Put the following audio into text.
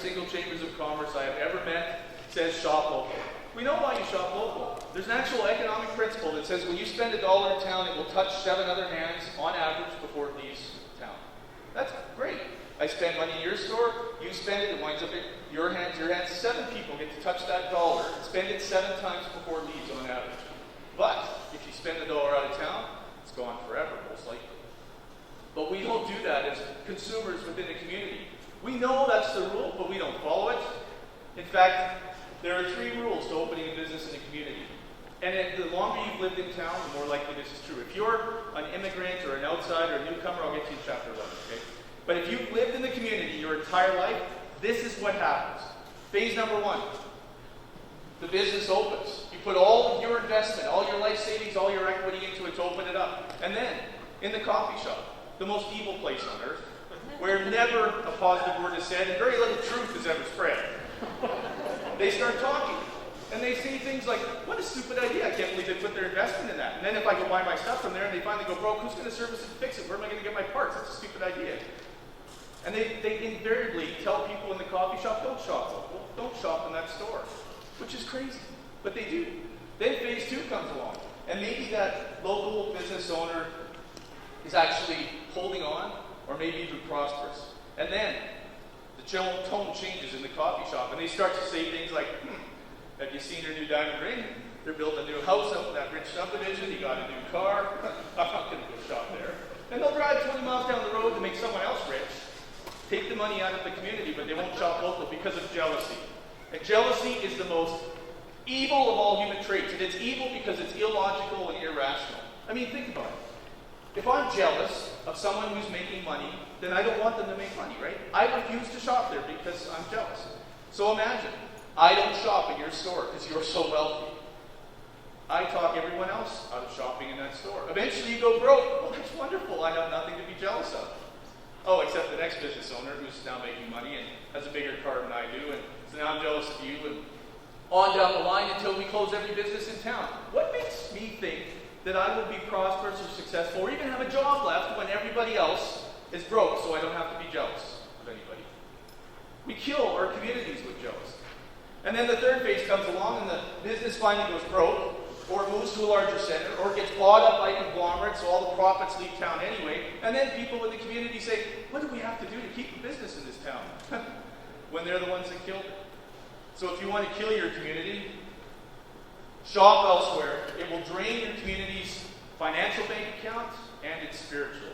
single chambers of commerce I have ever met says shop local. We know why you shop local. There's an actual economic principle that says when you spend $1 in town, it will touch 7 other hands on average before it leaves town. That's great. I spend money in your store, you spend it, it winds up in your hands, 7 people get to touch that dollar and spend it 7 times before it leaves on average. But if you spend $1 out of town, it's gone forever, most likely. But we don't do that as consumers within the community. We know that's the rule, but we don't follow it. In fact, there are 3 rules to opening a business in a community. And the longer you've lived in town, the more likely this is true. If you're an immigrant or an outsider, a newcomer, I'll get to you in chapter 11, okay? But if you've lived in the community your entire life, this is what happens. Phase number 1, the business opens. You put all of your investment, all your life savings, all your equity into it to open it up. And then, in the coffee shop, the most evil place on earth, where never a positive word is said and very little truth is ever spread, they start talking. And they say things like, what a stupid idea, I can't believe they put their investment in that. And then if I go buy my stuff from there and they finally go broke, who's going to service and fix it? Where am I going to get my parts? That's a stupid idea. And they invariably tell people in the coffee shop, don't shop local, don't shop in that store, which is crazy, but they do. Then phase 2 comes along, and maybe that local business owner is actually holding on, or maybe even prosperous. And then the tone changes in the coffee shop, and they start to say things like, have you seen her new diamond ring? They're building a new house up in that rich subdivision, he got a new car, I'm not going to go shop there. And they'll drive 20 miles down the road to make someone else rich, take the money out of the community, but they won't shop local because of jealousy. And jealousy is the most evil of all human traits, and it's evil because it's illogical and irrational. I mean, think about it. If I'm jealous of someone who's making money, then I don't want them to make money, right? I refuse to shop there because I'm jealous. So imagine, I don't shop at your store because you're so wealthy. I talk everyone else out of shopping in that store. Eventually you go broke. Well, that's wonderful. I have nothing to be jealous of. Oh, except the next business owner who's now making money and has a bigger car than I do, and so now I'm jealous of you, and on down the line until we close every business in town. What makes me think that I will be prosperous or successful or even have a job left when everybody else is broke so I don't have to be jealous of anybody? We kill our communities with jealousy. And then the third phase comes along and the business finally goes broke, or moves to a larger center, or gets bought up by conglomerates, so all the profits leave town anyway. And then people in the community say, what do we have to do to keep the business in this town? When they're the ones that killed it. So if you want to kill your community, shop elsewhere. It will drain your community's financial bank account and its spiritual.